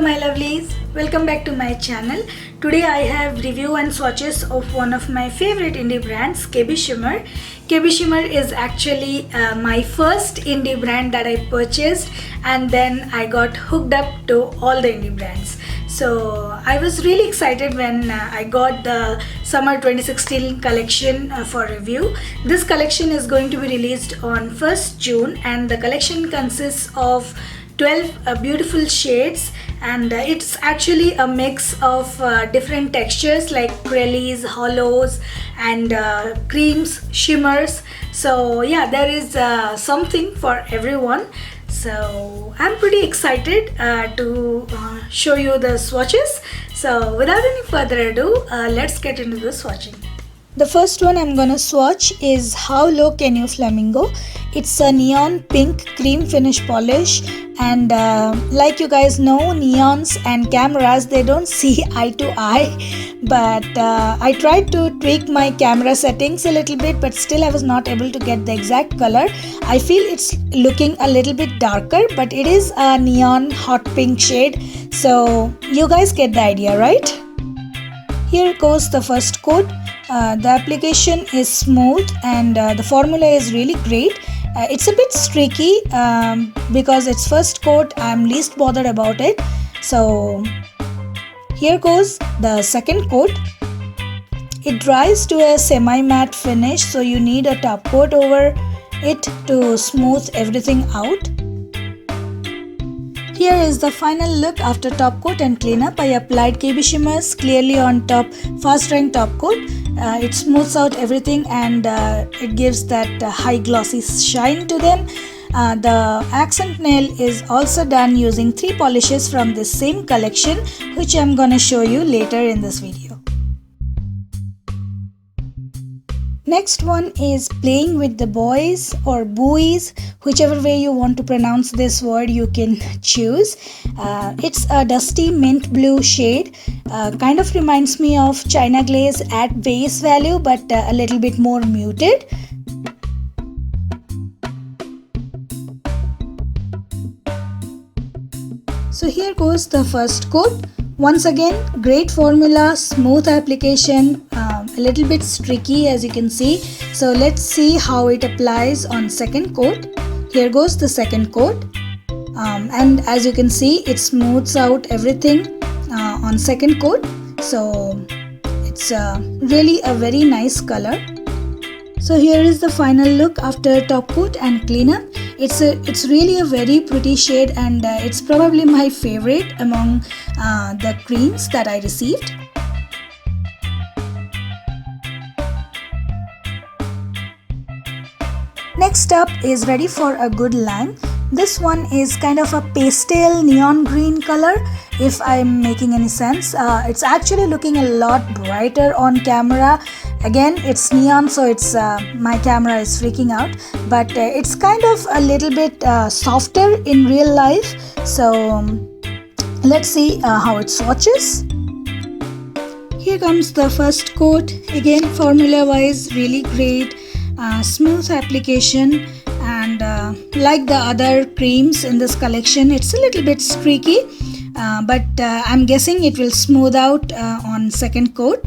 my lovelies, welcome back to my channel. Today I have review and swatches of one of my favorite indie brands, KBShimmer. KBShimmer is actually my first indie brand that I purchased, and then I got hooked up to all the indie brands. So I was really excited when I got the summer 2016 collection for review. This collection is going to be released on 1st June, and the collection consists of 12 beautiful shades, and it's actually a mix of different textures like acrylics, hollows, and creams, shimmers. So yeah, there is something for everyone. So I'm pretty excited to show you the swatches. So without any further ado, let's get into the swatching. The first one I'm gonna swatch is How Low Can You Flamingo. It's a neon pink cream finish polish, and like you guys know, neons and cameras, they don't see eye to eye, but I tried to tweak my camera settings a little bit, but still I was not able to get the exact color. I feel it's looking a little bit darker, but it is a neon hot pink shade, so you guys get the idea, right? Here goes the first coat. The application is smooth, and the formula is really great. It's a bit streaky because it's first coat. I'm least bothered about it. So here goes the second coat. It dries to a semi-matte finish, so you need a top coat over it to smooth everything out. Here is the final look after top coat and cleanup. I applied KBShimmer's Clearly on Top fast drying top coat. It smooths out everything, and it gives that high glossy shine to them. The accent nail is also done using 3 polishes from this same collection, which I'm gonna show you later in this video. Next one is Playing with the Buoys or Buoys, whichever way you want to pronounce this word you can choose. It's a dusty mint blue shade, kind of reminds me of China Glaze at base value, but a little bit more muted. So here goes the first coat. Once again, great formula, smooth application, a little bit streaky as you can see. So let's see how it applies on second coat. Here goes the second coat, and as you can see, it smooths out everything on second coat. So it's really a very nice color. So here is the final look after top coat and cleanup. It's really a very pretty shade, and it's probably my favorite among the creams that I received. Next up is Ready for a Good Lime. This one is kind of a pastel neon green color, if I'm making any sense. It's actually looking a lot brighter on camera. Again, it's neon, so it's my camera is freaking out, but it's kind of a little bit softer in real life. So let's see how it swatches. Here comes the first coat. Again, formula wise, really great. Smooth application, and like the other creams in this collection, it's a little bit streaky, but I'm guessing it will smooth out on second coat.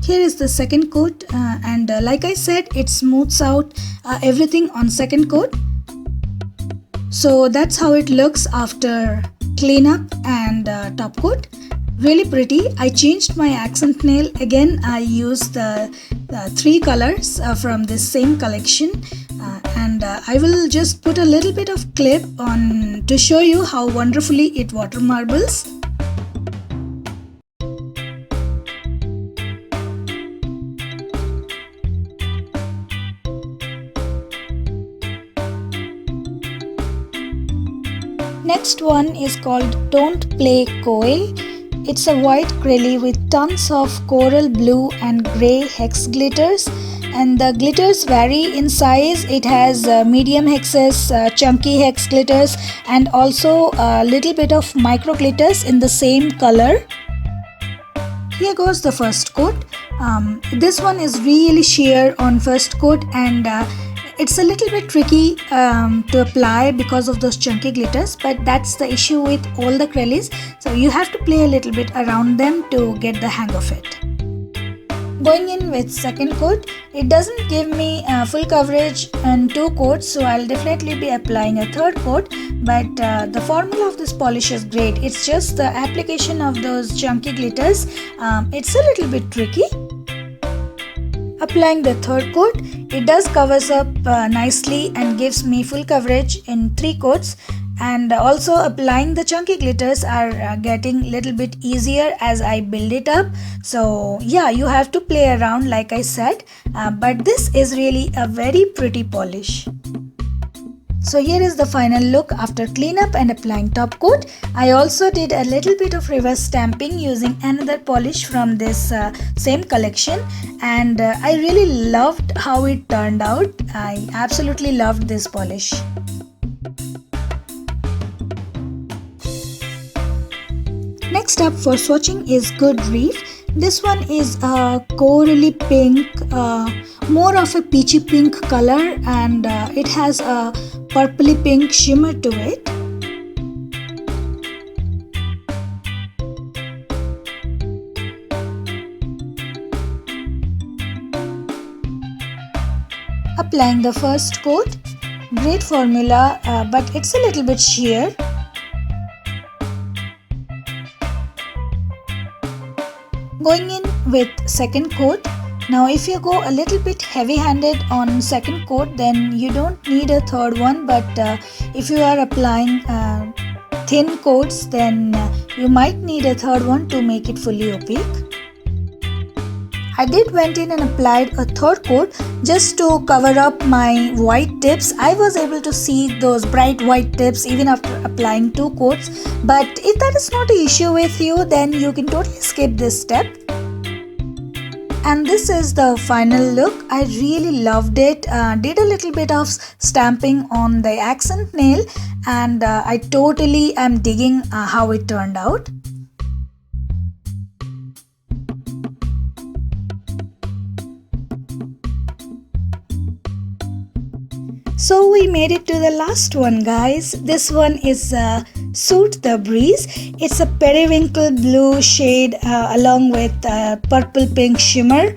Here is the second coat, and like I said, it smooths out everything on second coat. So that's how it looks after cleanup and top coat. Really pretty. I changed my accent nail. Again, I used the 3 colors from this same collection, and I will just put a little bit of clip on to show you how wonderfully it water marbles. Next one is called Don't Play Coy. It's a white acrylic with tons of coral blue and grey hex glitters, and the glitters vary in size. It has medium hexes, chunky hex glitters, and also a little bit of micro glitters in the same color. Here goes the first coat. This one is really sheer on first coat, and It's a little bit tricky to apply because of those chunky glitters, but that's the issue with all the acrylics, so you have to play a little bit around them to get the hang of it. Going in with second coat, it doesn't give me full coverage in 2 coats, so I'll definitely be applying a third coat, but the formula of this polish is great. It's just the application of those chunky glitters, it's a little bit tricky. Applying the third coat, it does covers up nicely and gives me full coverage in 3 coats. And also applying the chunky glitters are getting little bit easier as I build it up. So yeah, you have to play around like I said, but this is really a very pretty polish. So here is the final look after cleanup and applying top coat. I also did a little bit of reverse stamping using another polish from this same collection, and I really loved how it turned out. I absolutely loved this polish. Next up for swatching is Good Reef. This one is a corally pink, more of a peachy pink color, and it has a purpley pink shimmer to it. Applying the first coat, great formula, but it's a little bit sheer. Going in with second coat. Now if you go a little bit heavy handed on second coat, then you don't need a third one, but if you are applying thin coats, then you might need a third one to make it fully opaque. I did went in and applied a third coat just to cover up my white tips. I was able to see those bright white tips even after applying 2 coats, but if that is not an issue with you, then you can totally skip this step. And this is the final look. I really loved it. Did a little bit of stamping on the accent nail, and I totally am digging how it turned out. So we made it to the last one, guys. This one is Suit the Breeze. It's a periwinkle blue shade along with purple pink shimmer.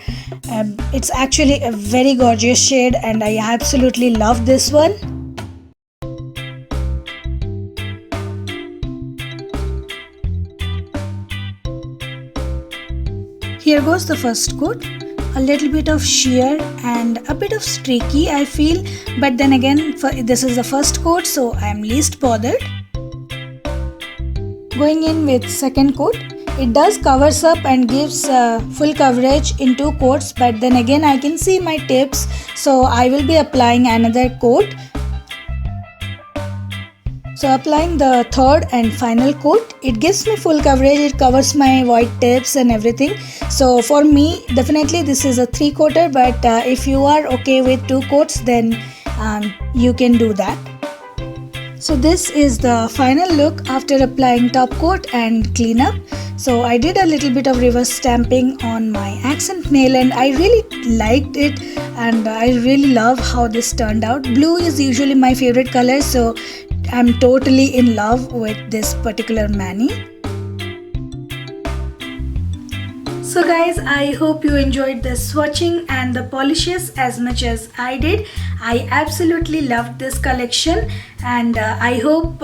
It's actually a very gorgeous shade and I absolutely love this one. Here goes the first coat. A little bit of sheer and a bit of streaky I feel, but then again this is the first coat, so I am least bothered. Going in with second coat, it does covers up and gives full coverage in 2 coats, but then again I can see my tips, so I will be applying another coat. So applying the third and final coat, it gives me full coverage, it covers my white tips and everything. So for me, definitely this is a 3-coater, but if you are okay with 2 coats, then you can do that. So this is the final look after applying top coat and cleanup. So I did a little bit of reverse stamping on my accent nail and I really liked it and I really love how this turned out. Blue is usually my favorite color, so I'm totally in love with this particular mani. So guys, I hope you enjoyed the swatching and the polishes as much as I did. I absolutely loved this collection and I hope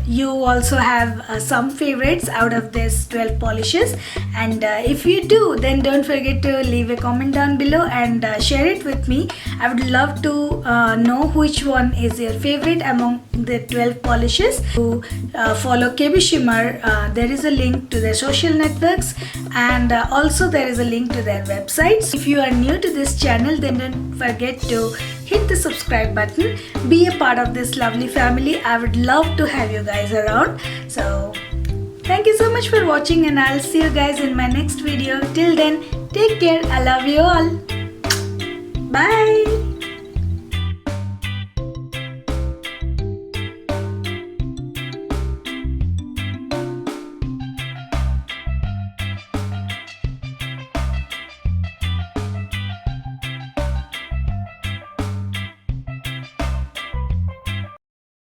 you also have some favorites out of this 12 polishes, and if you do, then don't forget to leave a comment down below and share it with me. I would love to know which one is your favorite among the 12 polishes. To follow KBShimmer, there is a link to their social networks and also there is a link to their website. If you are new to this channel, then don't forget to hit the subscribe button. Be a part of this lovely family. I would love to have you guys around. So thank you so much for watching and I'll see you guys in my next video. Till then, take care. I love you all.